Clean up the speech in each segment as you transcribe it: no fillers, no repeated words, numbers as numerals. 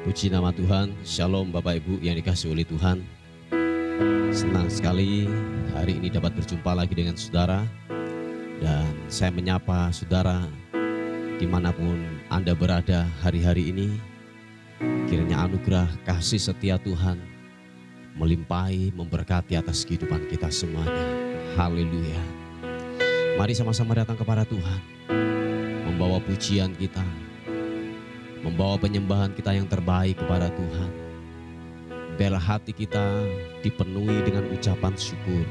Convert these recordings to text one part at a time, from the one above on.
Puji nama Tuhan, Shalom Bapak Ibu yang dikasihi oleh Tuhan. Senang sekali hari ini dapat berjumpa lagi dengan saudara. Dan saya menyapa saudara dimanapun Anda berada hari-hari ini. Kiranya anugerah kasih setia Tuhan melimpahi, memberkati atas kehidupan kita semuanya. Haleluya. Mari sama-sama datang kepada Tuhan, membawa pujian kita, membawa penyembahan kita yang terbaik kepada Tuhan. Biarlah hati kita dipenuhi dengan ucapan syukur.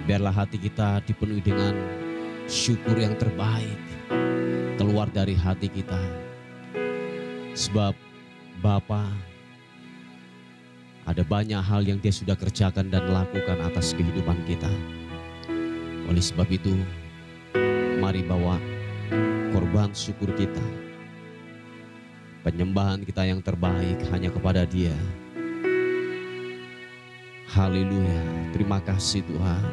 Biarlah hati kita dipenuhi dengan syukur yang terbaik keluar dari hati kita. Sebab Bapa, ada banyak hal yang Dia sudah kerjakan dan lakukan atas kehidupan kita. Oleh sebab itu, mari bawa korban syukur kita, penyembahan kita yang terbaik hanya kepada Dia. Haleluya. Terima kasih Tuhan.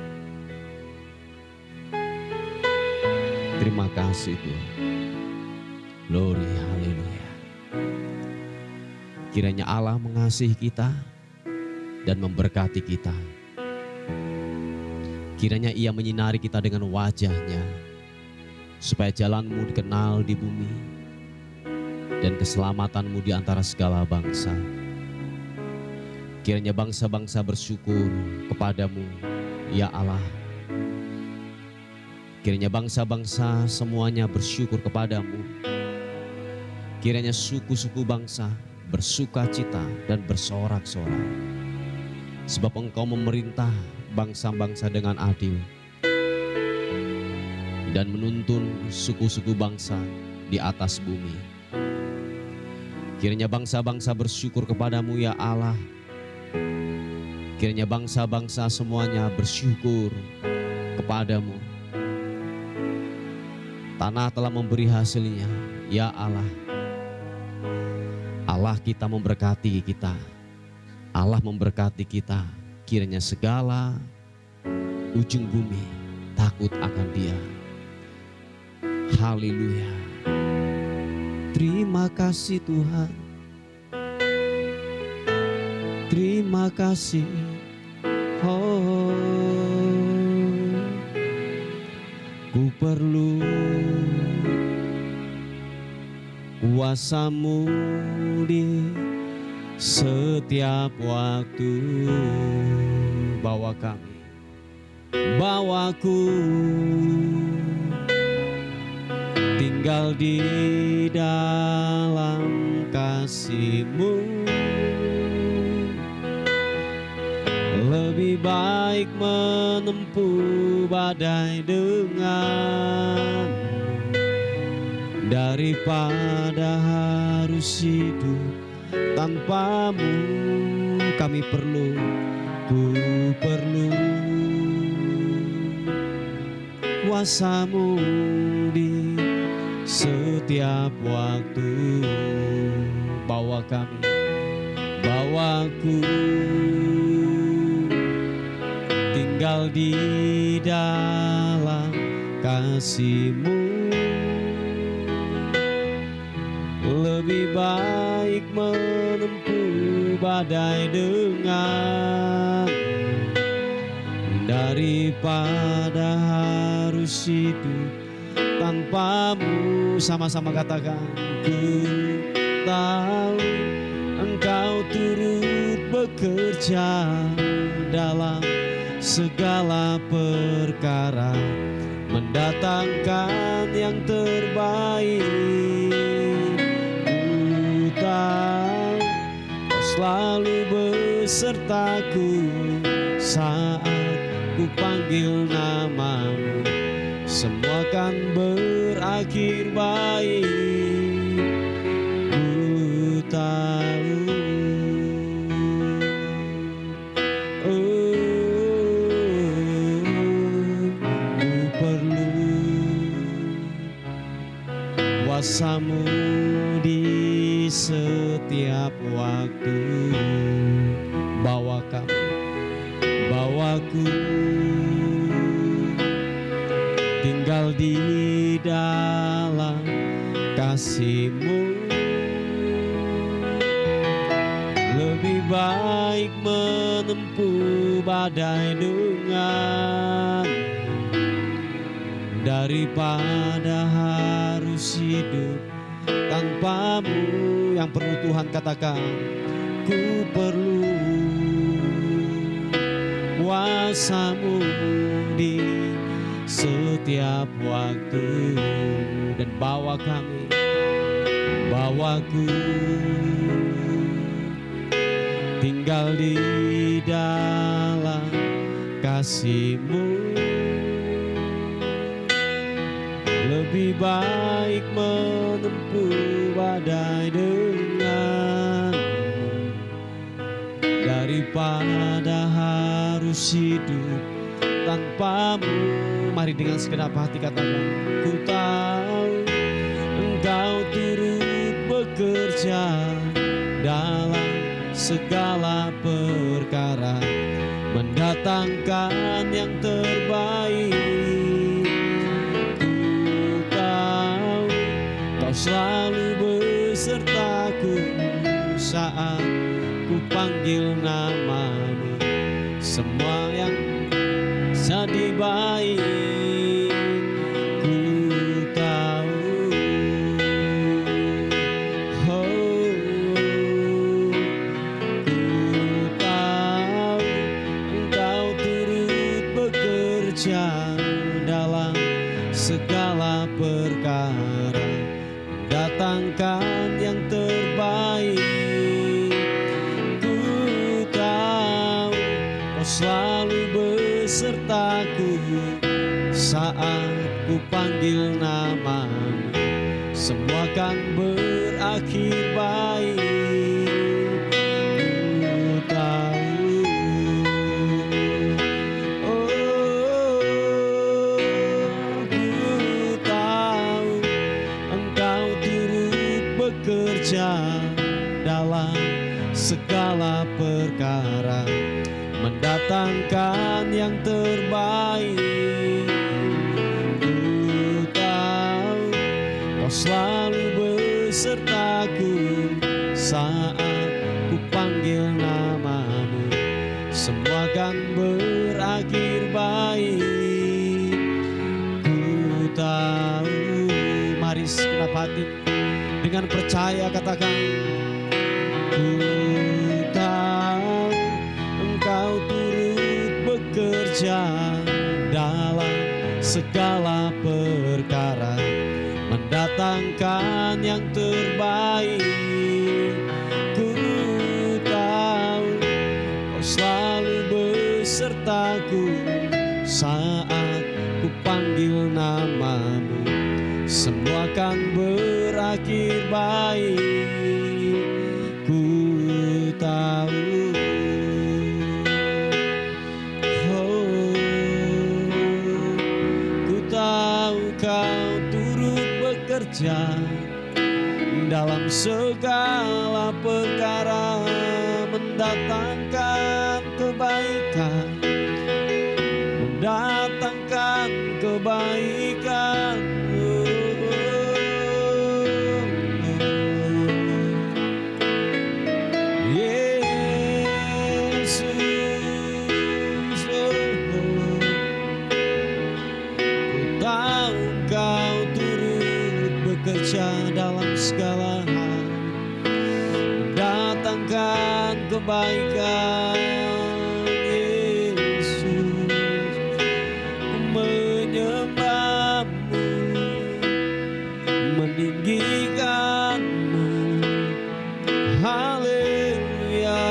Terima kasih Tuhan. Glory, haleluya. Kiranya Allah mengasihi kita dan memberkati kita. Kiranya Ia menyinari kita dengan wajah-Nya, supaya jalanmu dikenal di bumi dan keselamatanmu di antara segala bangsa. Kiranya bangsa-bangsa bersyukur kepadamu, ya Allah. Kiranya bangsa-bangsa semuanya bersyukur kepadamu. Kiranya suku-suku bangsa bersuka cita dan bersorak-sorak. Sebab Engkau memerintah bangsa-bangsa dengan adil dan menuntun suku-suku bangsa di atas bumi. Kiranya bangsa-bangsa bersyukur kepadamu, ya Allah. Kiranya bangsa-bangsa semuanya bersyukur kepadamu. Tanah telah memberi hasilnya, ya Allah. Allah kita memberkati kita. Allah memberkati kita. Kiranya segala ujung bumi takut akan Dia. Haleluya. Terima kasih Tuhan. Terima kasih. Oh, ku perlu kuasa-Mu di setiap waktu. Bawa kami, bawaku tinggal di dalam kasih-Mu. Lebih baik menempuh badai dengan daripada harus hidup tanpa-Mu. Kami perlu, ku perlu kuasa-Mu di setiap waktu. Bawa kami, bawaku tinggal di dalam kasih-Mu. Lebih baik menempuh badai dengan daripada harus hidup tanpa-Mu. Sama-sama katakan, ku tahu Engkau turut bekerja dalam segala perkara, mendatangkan yang terbaik. Ku tahu Kau selalu besertaku saat ku panggil nama-Mu. Semua kan berakhir baik. Ku tahu. Kuasa-Mu di setiap waktu. Bawa kami, bawaku tinggal di dalam kasih-Mu. Lebih baik menempuh badai dengan daripada harus hidup tanpamu. Yang perlu Tuhan katakan, ku perlu kuasa-Mu di setiap waktu. Dan bawa kami, bawaku tinggal di dalam kasih-Mu. Lebih baik menempuh badai dengan daripada harus hidup tanpa-Mu. Mari dengan segenap hati katakan, ku tahu Engkau turut bekerja dalam segala perkara, mendatangkan yang terbaik. Ku tahu Kau selalu besertaku saat ku panggil nama-Mu. Semua yang jadi baik, ku tahu. Oh, ku tahu Engkau turut bekerja dalam segala perkara, mendatangkan yang terbaik. Ku tahu Kau selalu besertaku saat ku panggil nama-Mu. Semua kan berakhir baik. Ku tahu, oh, ku tahu Engkau turut bekerja dalam segala perkara, mendatangkan yang terbaik. Ku tahu Kau selalu besertaku saat ku panggil nama-Mu. Semua kan berakhir baik. Ku tahu. Mari segenap hati dengan percaya katakan, ku tahu Engkau turut bekerja dalam segala perkara, mendatangkan yang terbaik. Ku tahu Kau selalu besertaku saat ku panggil nama-Mu. Semua kan berakhir baik. Ku tahu. Kau turut bekerja dalam segala perkara, mendatangkan kebaikan, mendatangkan kebaikan. Bekerja dalam segala hal, mendatangkan kebaikan. Yesus, ku menyembah-Mu, meninggikan-Mu. Haleluya.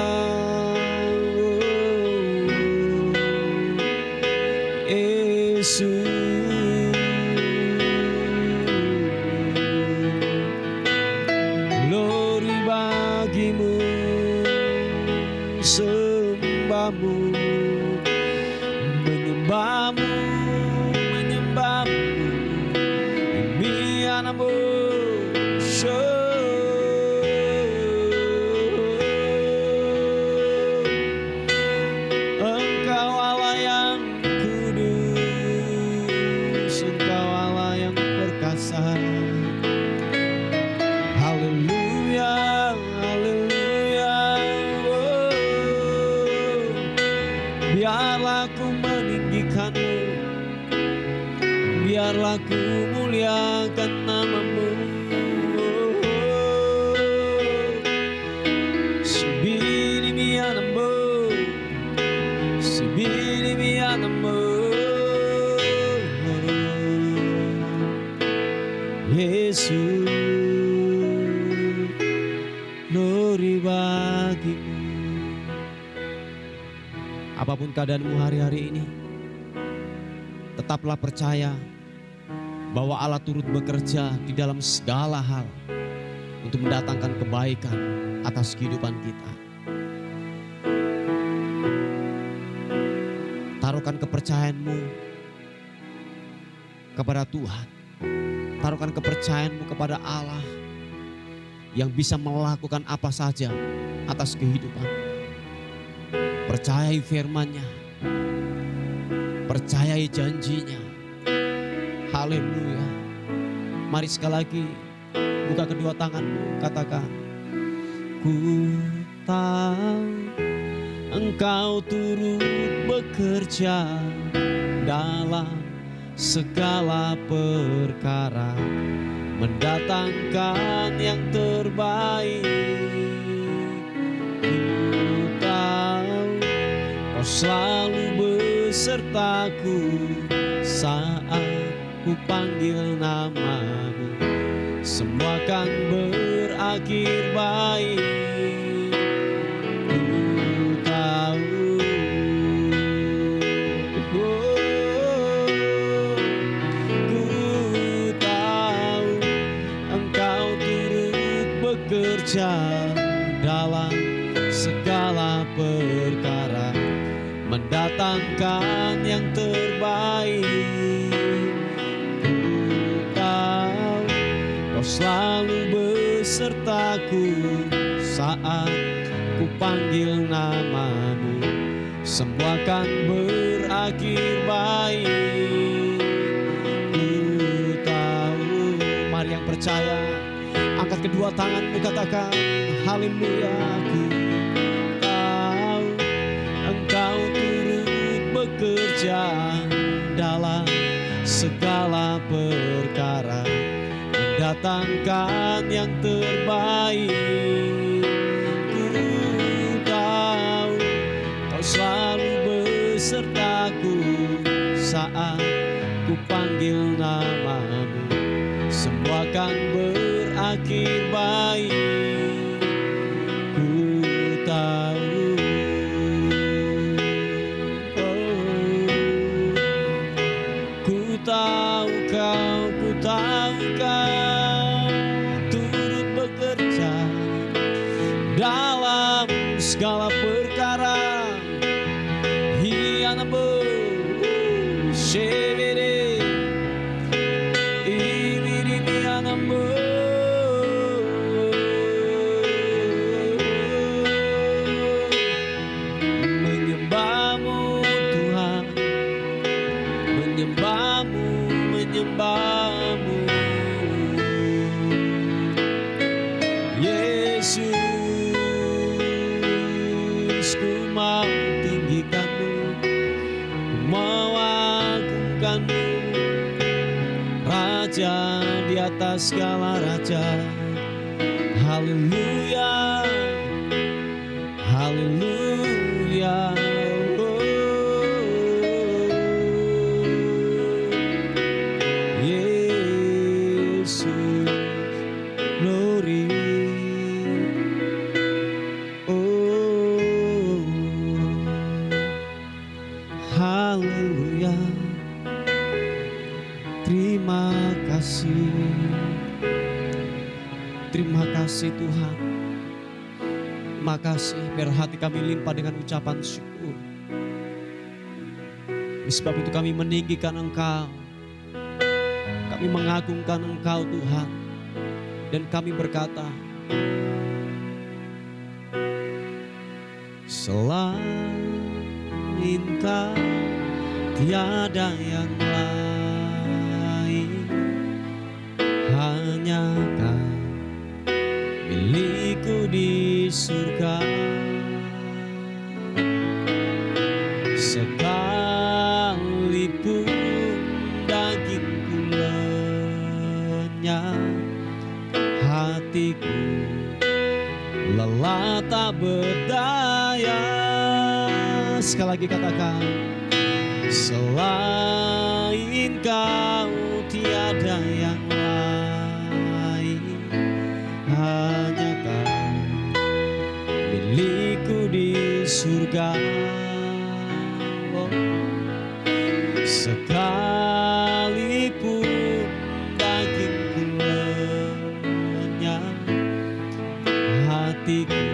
Yesus, bagimu aku meninggikan-Mu, biarlah ku muliakan nama-Mu. Yesus, glory bagi-Mu. Apapun keadaanmu hari-hari ini, tetaplah percaya bahwa Allah turut bekerja di dalam segala hal untuk mendatangkan kebaikan atas kehidupan kita. Taruhkan kepercayaanmu kepada Tuhan. Taruhkan kepercayaanmu kepada Allah yang bisa melakukan apa saja atas kehidupan. Percayai firman-Nya, percayai janjinya. Haleluya. Mari sekali lagi buka kedua tanganmu, katakan, ku tahu Engkau turut bekerja dalam segala perkara, mendatangkan yang terbaik. Ku tahu Kau selalu besertaku saat ku panggil nama-Mu, semua kan berakhir baik. Dalam segala perkara, mendatangkan yang terbaik. Ku tahu Kau selalu besertaku saat ku panggil nama-Mu, semua kan berakhir baik. Ku tahu, mari yang percaya, angkat kedua tanganmu, katakan, haleluya. Ku tahu Engkau turut bekerja dalam segala perkara, mendatangkan yang terbaik. Ku tahu Kau selalu besertaku saat ku panggil nama-Mu, semua kan berakhir baik. Ku tahu, ku tahu Kau turut bekerja dalam segala perkara. Hianamu, shevere, ibirianamu. Menyembahmu Yesus, ku mau tinggikan-Mu, ku mau agungkan-Mu, Raja di atas segala raja. Haleluya, haleluya. Haleluya. Terima kasih. Terima kasih Tuhan. Terima kasih, biar hati kami limpah dengan ucapan syukur. Sebab itu kami meninggikan Engkau. Kami mengagungkan Engkau Tuhan. Dan kami berkata, selain Kau tiada yang lain, hanya Kau milikku di surga. Segala hatiku lelah tak berdaya. Sekali lagi katakan, selain Kau tiada yang lain, hanya Kau milikku di surga. Oh, sekalipun dagingku lenyap, hatiku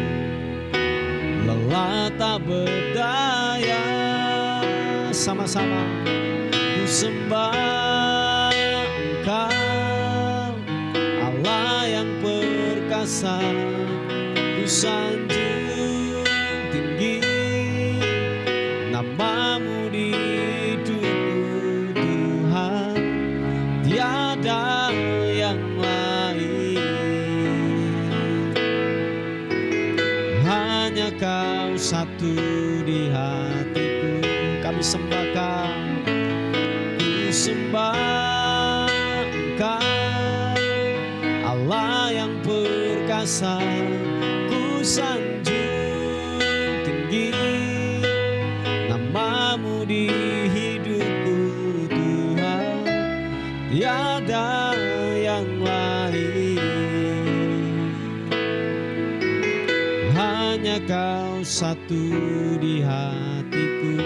lelah tak berdaya. Sama-sama ku sembah Engkau, Allah yang perkasa. Ku sanjung tinggi namamu di hidupku Tuhan, tiada yang lain. Hanya Kau satu di hatiku. Kami sembah Kau, ku sembah Engkau, Allah yang perkasa. Ku sanjung tinggi namamu di hidupku Tuhan, tiada yang lain. Hanya Kau satu di hatiku.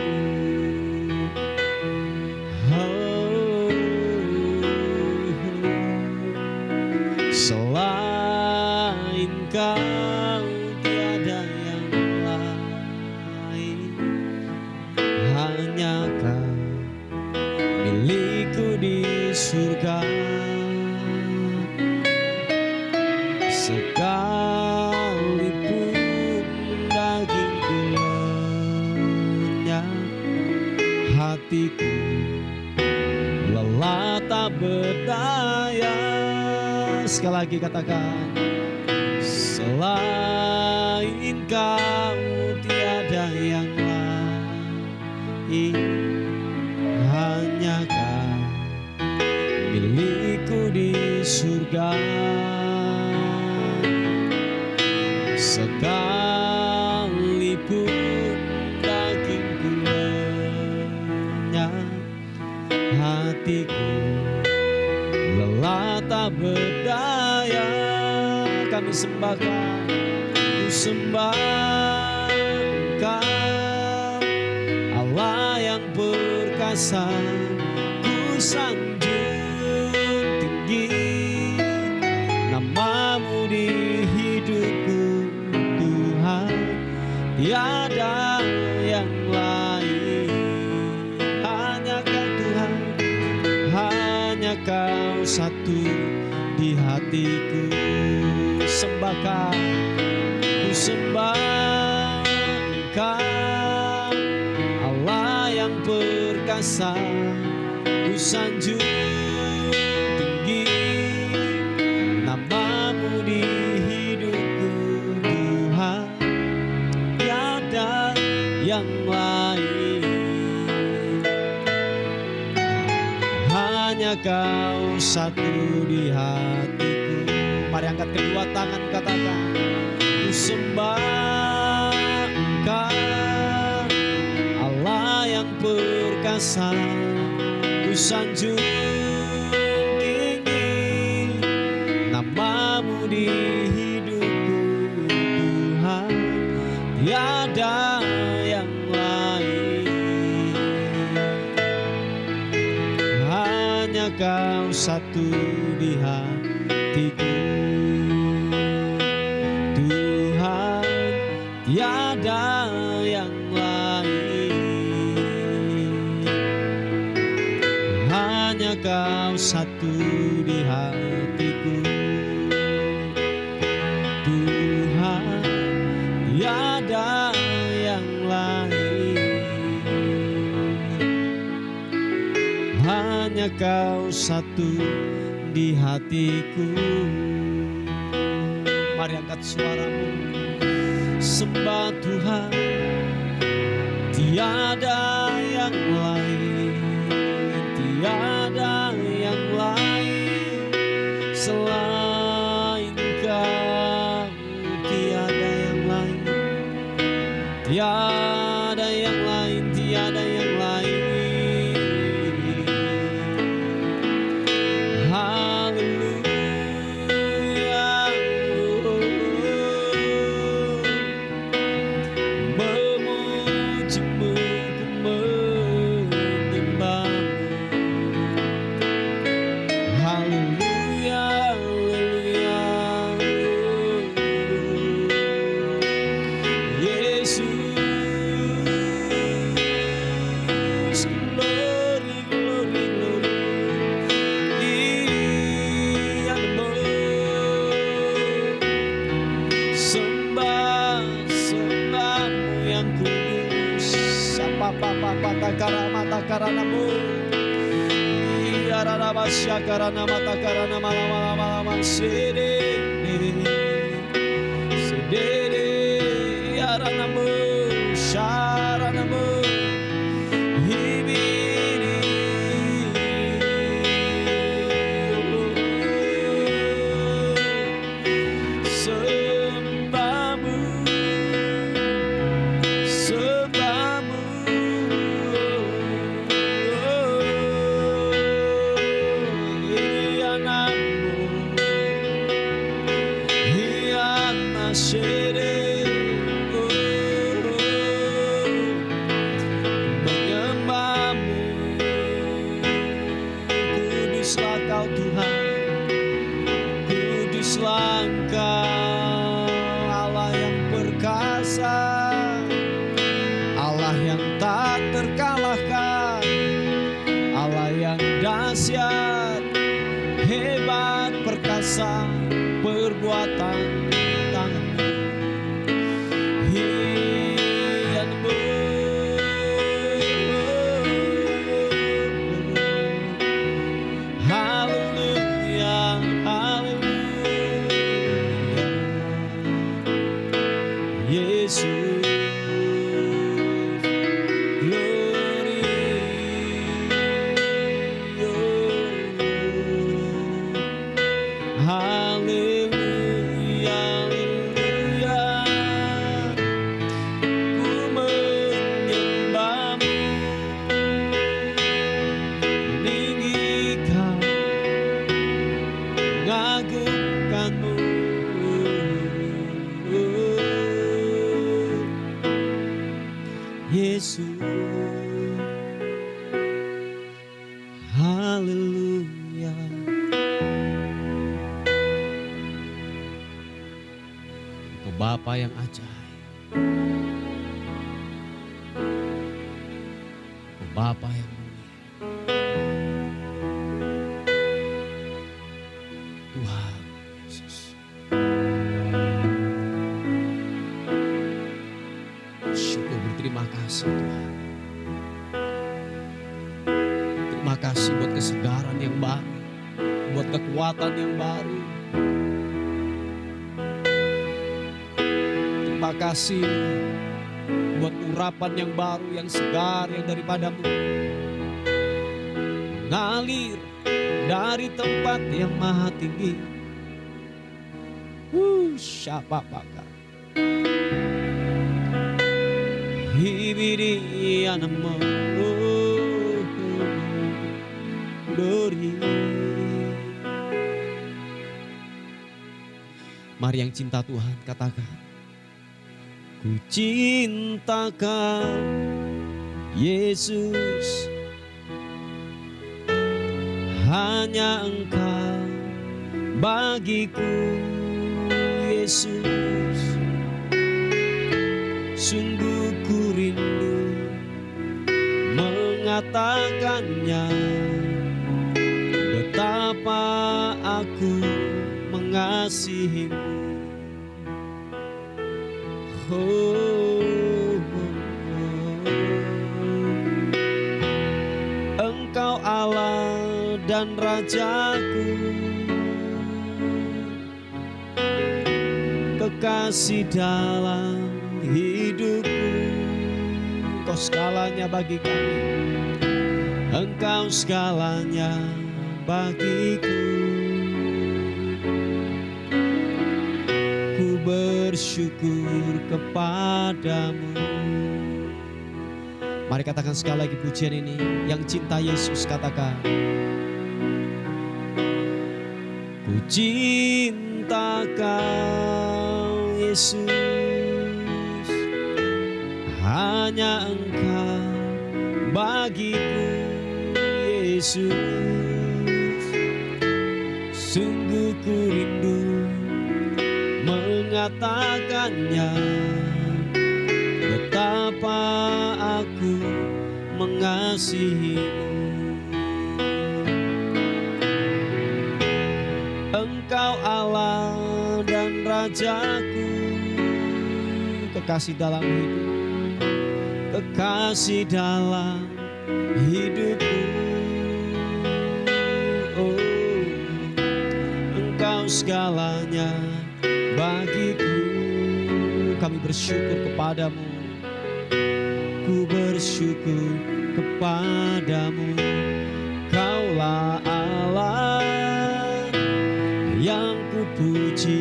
Selain Kau tiada yang lain, hanya Kau milikku di surga. Sekalipun dagingku lenyap, hatiku lelah tak berdaya. Sekali lagi katakan, selain Kau tiada yang lain, hanya Kau milikku di surga. Sekalipun dagingku lenyap, hatiku lelah tak berdaya. Kami sembah Kau, ku sembah Engkau, Allah yang perkasa. Ku sanjung tinggi namamu di hidupku Tuhan, tiada yang lain. Hanya Kau Tuhan, hanya Kau satu di hatiku. Sembah Kau, ku sembah Engkau, Allah yang perkasa. Ku sanjung tinggi namamu di hidupku Tuhan, tiada yang lain. Hanya Kau satu di hatiku. Mari angkat kedua tangan, katakan, ku sembah Engkau, Allah yang perkasa. Ku sanjung tinggi namamu di hidupku Tuhan, tiada yang lain. Hanya Kau satu di hatiku Tuhan, tiada yang lain. Hanya Kau satu di hatiku Tuhan, tiada yang lain. Hanya Kau satu di hatiku. Mari angkat suaramu, sembah Tuhan, tiada yang lain, tiada yang lain selain karanamu. Yararabasya karana mata karana malama sede. Sedede yaranamu syaranamu. Hibiri sembahmu, sembahmu. Hianamu, hiana sede. Kau Tuhan, kuduslah Engkau, Allah yang perkasa, Allah yang tak terkalahkan, Allah yang dahsyat, hebat, perkasa, perbuatan tangan-Mu. Yesus, glory, haleluya, haleluya. Ku menyembahmu, meninggikan, mengagungkanmu. Yesus, haleluya. Engkau Bapa yang ajaib, Engkau Bapa yang mulia, Tuhan Yesus. Syukur, berterima kasih Tuhan. Terima kasih buat kesegaran yang baru, buat kekuatan yang baru. Terima kasih buat urapan yang baru, yang segar, yang daripadamu. Mengalir dari tempat yang maha tinggi. Siapa pakar? Hibiri anamo glory. Mari yang cinta Tuhan katakan, ku cinta Kau Yesus, hanya Engkau bagiku Yesus. Sungguh ku rindu mengatakannya, betapa aku mengasihimu. Engkau Allah dan Rajaku, kekasih dalam hidupku. Engkau segalanya bagi kami, Engkau segalanya bagiku. Ku bersyukur kepadamu. Mari katakan sekali lagi pujian ini. Yang cinta Yesus katakan, ku cinta Kau Yesus, hanya Engkau bagiku Yesus. Sungguh ku rindu mengatakannya, betapa aku mengasihimu. Engkau Allah dan Rajaku, kekasih dalam hidup, kekasih dalam hidupku. Oh, Engkau segalanya bagiku. Kami bersyukur kepadamu. Ku bersyukur kepadamu. Kaulah Allah yang ku puji.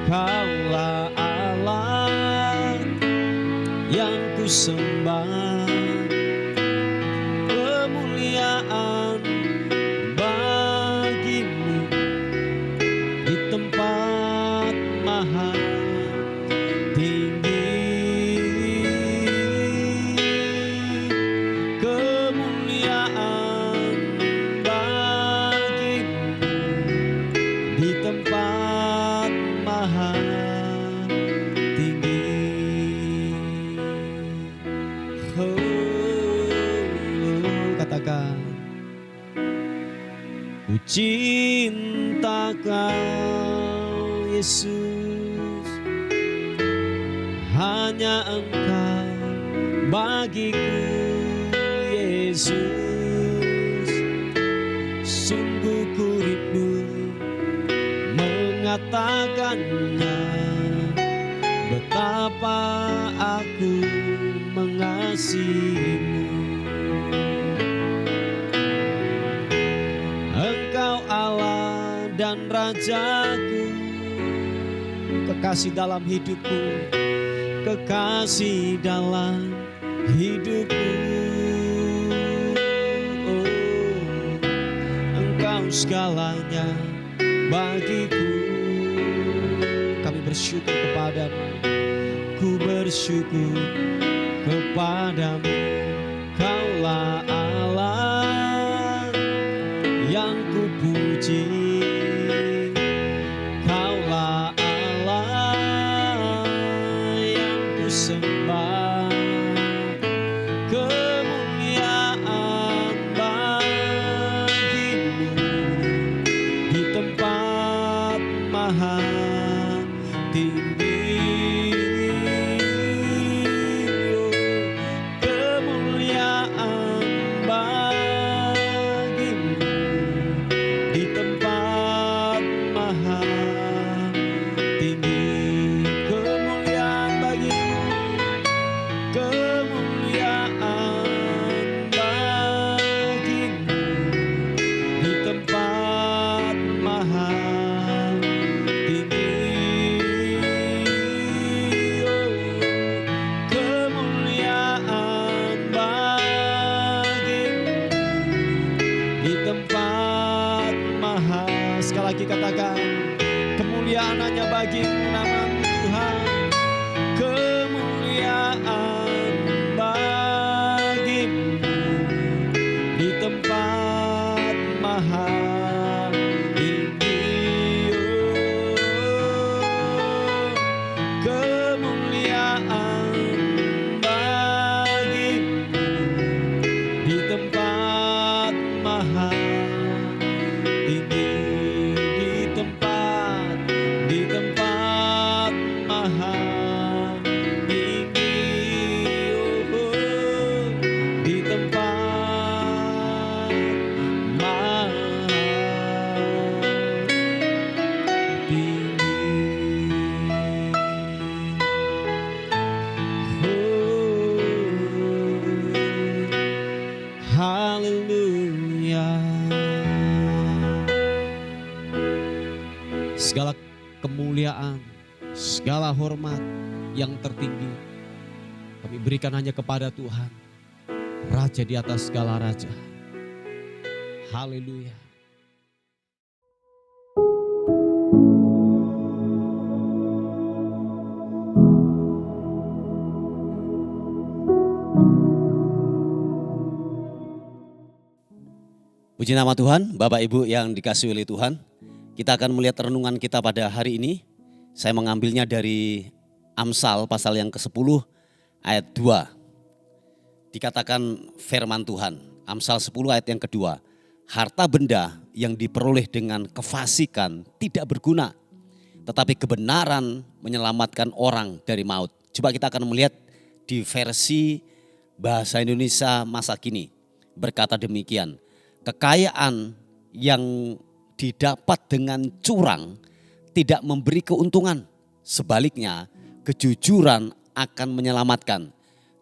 Kaulah Allah yang ku sembah. Kemuliaan bagimu di tempat maha tinggi. Kemuliaan bagimu di tempat maha tinggi. Katakan, ku cinta Kau Yesus, hanya Engkau bagiku Yesus. Sungguh ku rindu mengatakannya, betapa aku mengasihimu. Engkau Allah dan Rajaku, kekasih dalam hidupku, kekasih dalam hidupku. Oh, Engkau segalanya bagiku. Kami bersyukur kepadamu. Ku bersyukur kepadamu. Kaulah Allah yang ku puji. Kaulah Allah yang ku sembah. Kemuliaan bagimu di tempat maha tinggi. Kemuliaan bagimu di tempat maha tinggi. Kemuliaan bagimu, kemuliaan bagimu di tempat maha tinggi. Oh, kemuliaan bagimu di tempat maha. Sekali lagi katakan, kemuliaan hanya bagimu namamu Tuhan. Kemuliaan bagimu di tempat maha tinggi. Oh, kemuliaan bagimu di tempat maha tinggi. Di tempat maha tinggi. Oh, di tempat maha tinggi. Oh, haleluya. Segala kemuliaan, segala hormat yang tertinggi kami berikan hanya kepada Tuhan, Raja di atas segala raja. Haleluya. Puji nama Tuhan, Bapak Ibu yang dikasihi oleh Tuhan. Kita akan melihat renungan kita pada hari ini. Saya mengambilnya dari Amsal pasal yang ke-10 ayat 2. Dikatakan firman Tuhan, Amsal 10 ayat yang kedua. Harta benda yang diperoleh dengan kefasikan tidak berguna, tetapi kebenaran menyelamatkan orang dari maut. Coba kita akan melihat di versi Bahasa Indonesia masa kini berkata demikian, kekayaan yang didapat dengan curang tidak memberi keuntungan. Sebaliknya, kejujuran akan menyelamatkan.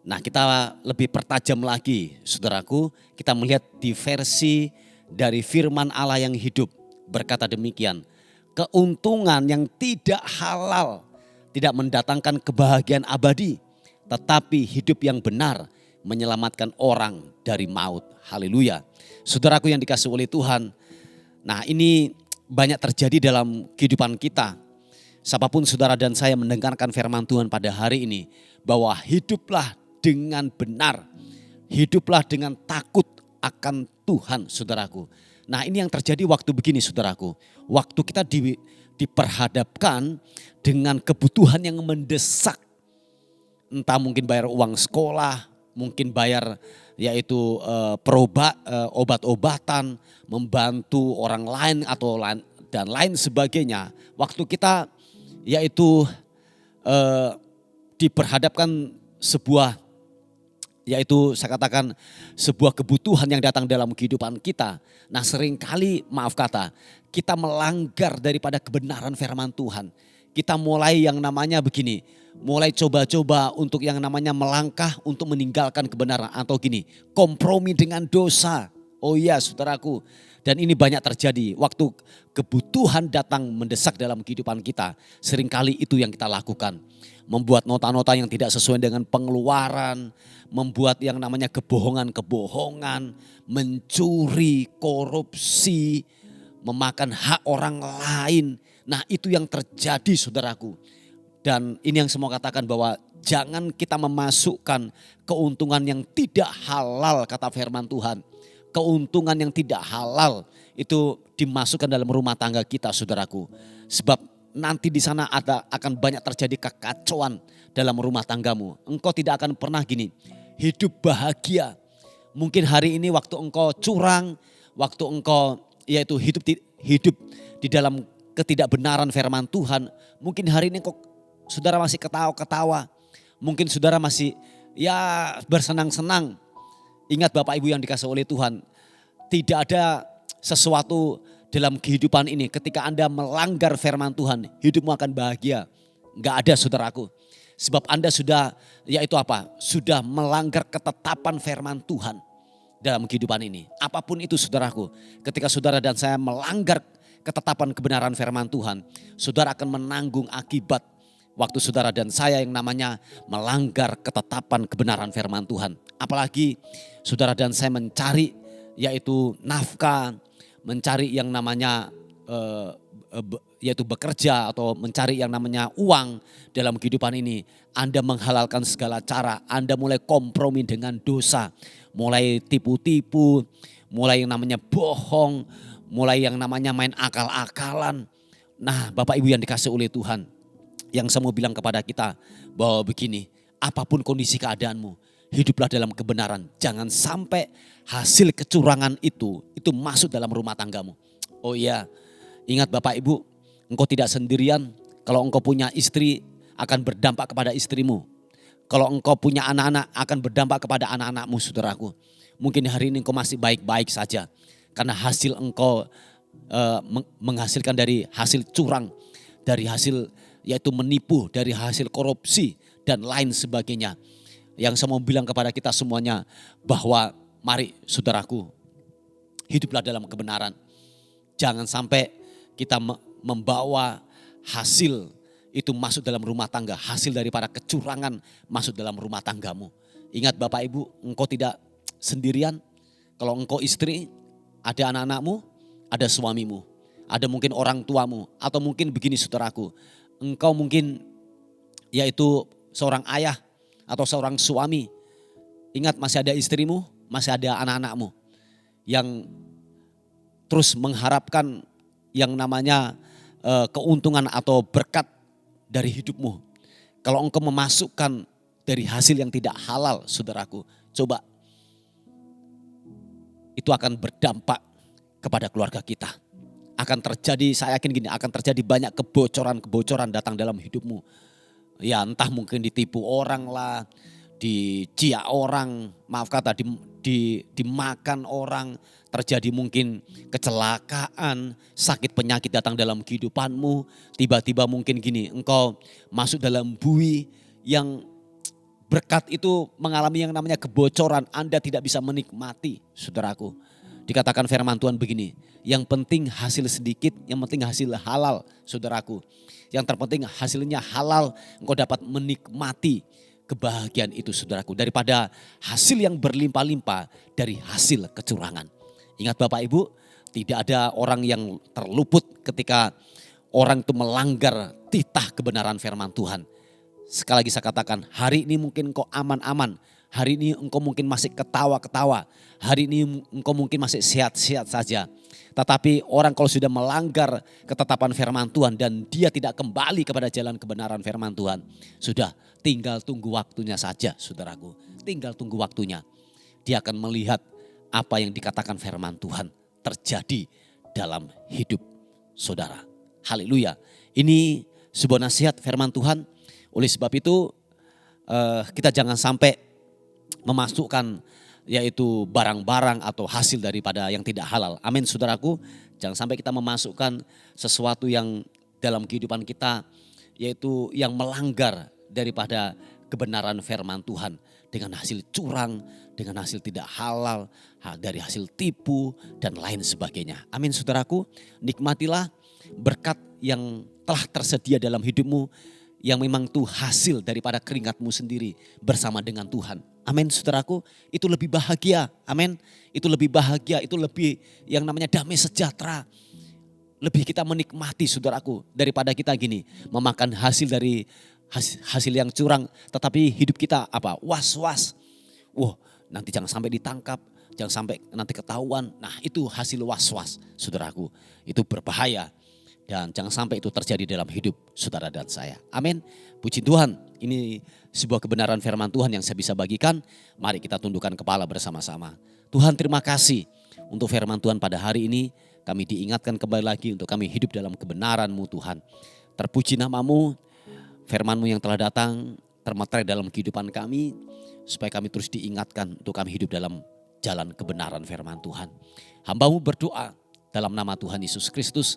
Nah, kita lebih pertajam lagi, saudaraku. Kita melihat di versi dari firman Allah yang hidup. Berkata demikian, keuntungan yang tidak halal tidak mendatangkan kebahagiaan abadi. Tetapi hidup yang benar menyelamatkan orang dari maut. Haleluya. Saudaraku yang dikasihi oleh Tuhan. Nah, ini banyak terjadi dalam kehidupan kita. Siapapun saudara dan saya mendengarkan firman Tuhan pada hari ini, bahwa hiduplah dengan benar, hiduplah dengan takut akan Tuhan, saudaraku. Nah, ini yang terjadi waktu begini, saudaraku. Waktu kita diperhadapkan dengan kebutuhan yang mendesak. Entah mungkin bayar uang sekolah, mungkin bayar yaitu obat-obatan, membantu orang lain atau dan lain sebagainya. Waktu kita yaitu diperhadapkan sebuah, yaitu saya katakan sebuah kebutuhan yang datang dalam kehidupan kita. Nah, seringkali maaf kata kita melanggar daripada kebenaran firman Tuhan. Kita mulai yang namanya begini, mulai coba-coba untuk yang namanya melangkah untuk meninggalkan kebenaran, atau gini, kompromi dengan dosa. Oh iya, saudaraku. Dan ini banyak terjadi waktu kebutuhan datang mendesak dalam kehidupan kita. Seringkali itu yang kita lakukan. Membuat nota-nota yang tidak sesuai dengan pengeluaran. Membuat yang namanya kebohongan-kebohongan. Mencuri, korupsi, memakan hak orang lain. Nah, itu yang terjadi, saudaraku. Dan ini yang semua katakan bahwa jangan kita memasukkan keuntungan yang tidak halal, kata firman Tuhan. Keuntungan yang tidak halal itu dimasukkan dalam rumah tangga kita, saudaraku. Sebab nanti di sana akan banyak terjadi kekacauan dalam rumah tanggamu. Engkau tidak akan pernah gini, hidup bahagia. Mungkin hari ini waktu engkau curang, waktu engkau yaitu hidup di dalam ketidakbenaran firman Tuhan. Mungkin hari ini kok saudara masih ketawa-ketawa. Mungkin saudara masih ya bersenang-senang. Ingat Bapak Ibu yang dikasihi oleh Tuhan. Tidak ada sesuatu dalam kehidupan ini ketika Anda melanggar firman Tuhan, hidupmu akan bahagia. Enggak ada, saudaraku. Sebab Anda sudah yaitu apa? Sudah melanggar ketetapan firman Tuhan dalam kehidupan ini. Apapun itu, saudaraku. Ketika saudara dan saya melanggar ketetapan kebenaran firman Tuhan, saudara akan menanggung akibat waktu saudara dan saya yang namanya melanggar ketetapan kebenaran firman Tuhan. Apalagi saudara dan saya mencari yaitu nafkah, mencari yang namanya yaitu bekerja atau mencari yang namanya uang dalam kehidupan ini. Anda menghalalkan segala cara, Anda mulai kompromi dengan dosa, mulai tipu-tipu, mulai yang namanya bohong, mulai yang namanya main akal-akalan. Nah, Bapak Ibu yang dikasihi oleh Tuhan, yang saya mau bilang kepada kita bahwa begini, apapun kondisi keadaanmu, hiduplah dalam kebenaran. Jangan sampai hasil kecurangan itu masuk dalam rumah tanggamu. Oh iya, ingat Bapak Ibu, engkau tidak sendirian. Kalau engkau punya istri, akan berdampak kepada istrimu. Kalau engkau punya anak-anak, akan berdampak kepada anak-anakmu, saudaraku. Mungkin hari ini engkau masih baik-baik saja. Karena hasil engkau menghasilkan dari hasil curang, dari hasil yaitu menipu, dari hasil korupsi dan lain sebagainya. Yang saya mau bilang kepada kita semuanya bahwa mari saudaraku, hiduplah dalam kebenaran. Jangan sampai kita membawa hasil itu masuk dalam rumah tangga, hasil daripada kecurangan masuk dalam rumah tanggamu. Ingat Bapak Ibu, engkau tidak sendirian. Kalau engkau istri, ada anak-anakmu, ada suamimu, ada mungkin orang tuamu, atau mungkin begini saudaraku, engkau mungkin yaitu seorang ayah atau seorang suami. Ingat masih ada istrimu, masih ada anak-anakmu yang terus mengharapkan yang namanya keuntungan atau berkat dari hidupmu. Kalau engkau memasukkan dari hasil yang tidak halal, saudaraku, coba itu akan berdampak kepada keluarga kita. Akan terjadi, saya yakin gini, akan terjadi banyak kebocoran-kebocoran datang dalam hidupmu. Ya entah mungkin ditipu orang lah, dijiak orang, maaf kata dimakan orang, terjadi mungkin kecelakaan, sakit penyakit datang dalam kehidupanmu, tiba-tiba mungkin gini, engkau masuk dalam bui yang berkat itu mengalami yang namanya kebocoran, Anda tidak bisa menikmati, saudaraku. Dikatakan firman Tuhan begini, yang penting hasil sedikit, yang penting hasil halal, saudaraku. Yang terpenting hasilnya halal, engkau dapat menikmati kebahagiaan itu, saudaraku. Daripada hasil yang berlimpah-limpah dari hasil kecurangan. Ingat Bapak Ibu, tidak ada orang yang terluput ketika orang itu melanggar titah kebenaran firman Tuhan. Sekali lagi saya katakan, hari ini mungkin engkau aman-aman. Hari ini engkau mungkin masih ketawa-ketawa. Hari ini engkau mungkin masih sehat-sehat saja. Tetapi orang kalau sudah melanggar ketetapan firman Tuhan dan dia tidak kembali kepada jalan kebenaran firman Tuhan. Sudah tinggal tunggu waktunya saja, saudaraku. Tinggal tunggu waktunya. Dia akan melihat apa yang dikatakan firman Tuhan terjadi dalam hidup saudara. Haleluya. Ini sebuah nasihat firman Tuhan. Oleh sebab itu kita jangan sampai memasukkan yaitu barang-barang atau hasil daripada yang tidak halal. Amin saudaraku. Jangan sampai kita memasukkan sesuatu yang dalam kehidupan kita yaitu yang melanggar daripada kebenaran firman Tuhan. Dengan hasil curang, dengan hasil tidak halal, dari hasil tipu dan lain sebagainya. Amin saudaraku. Nikmatilah berkat yang telah tersedia dalam hidupmu. Yang memang itu hasil daripada keringatmu sendiri bersama dengan Tuhan. Amin saudaraku, itu lebih bahagia, amin. Itu lebih bahagia, itu lebih yang namanya damai sejahtera. Lebih kita menikmati saudaraku daripada kita gini, memakan hasil dari hasil yang curang. Tetapi hidup kita apa? Was-was. Wah, nanti jangan sampai ditangkap, jangan sampai nanti ketahuan. Nah itu hasil was-was saudaraku, itu berbahaya. Dan jangan sampai itu terjadi dalam hidup saudara dan saya. Amin. Puji Tuhan, ini sebuah kebenaran firman Tuhan yang saya bisa bagikan. Mari kita tundukkan kepala bersama-sama. Tuhan terima kasih untuk firman Tuhan pada hari ini. Kami diingatkan kembali lagi untuk kami hidup dalam kebenaran-Mu Tuhan. Terpuji nama-Mu, firman-Mu yang telah datang termeterai dalam kehidupan kami. Supaya kami terus diingatkan untuk kami hidup dalam jalan kebenaran firman Tuhan. Hamba-Mu berdoa dalam nama Tuhan Yesus Kristus.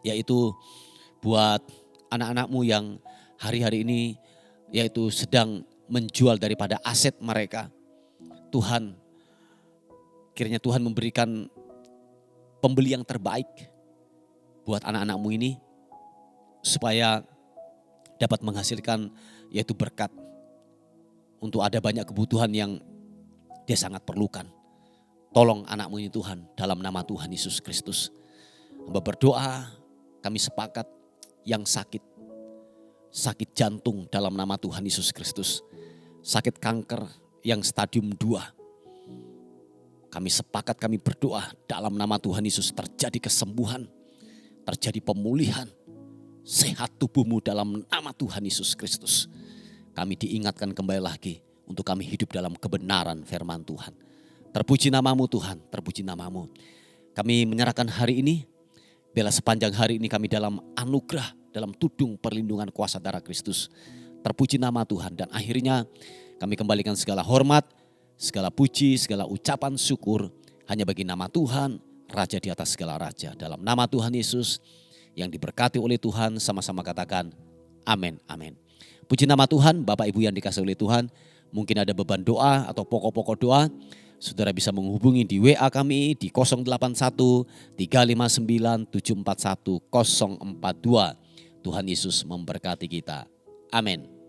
Yaitu buat anak-anak-Mu yang hari-hari ini yaitu sedang menjual daripada aset mereka. Tuhan, kiranya Tuhan memberikan pembeli yang terbaik buat anak-anak-Mu ini. Supaya dapat menghasilkan yaitu berkat. Untuk ada banyak kebutuhan yang dia sangat perlukan. Tolong anak-Mu ini Tuhan dalam nama Tuhan Yesus Kristus. Hamba berdoa. Kami sepakat yang sakit jantung dalam nama Tuhan Yesus Kristus. Sakit kanker yang stadium 2. Kami sepakat, kami berdoa dalam nama Tuhan Yesus terjadi kesembuhan, terjadi pemulihan, sehat tubuhmu dalam nama Tuhan Yesus Kristus. Kami diingatkan kembali lagi untuk kami hidup dalam kebenaran firman Tuhan. Terpuji nama-Mu Tuhan, terpuji nama-Mu. Kami menyerahkan hari ini. Bila sepanjang hari ini kami dalam anugerah, dalam tudung perlindungan kuasa darah Kristus. Terpuji nama Tuhan dan akhirnya kami kembalikan segala hormat, segala puji, segala ucapan syukur hanya bagi nama Tuhan, Raja di atas segala raja. Dalam nama Tuhan Yesus yang diberkati oleh Tuhan, sama-sama katakan amin, amin. Puji nama Tuhan, Bapak Ibu yang dikasihi oleh Tuhan. Mungkin ada beban doa atau pokok-pokok doa. Saudara bisa menghubungi di WA kami di 081 359 741 042. Tuhan Yesus memberkati kita. Amin.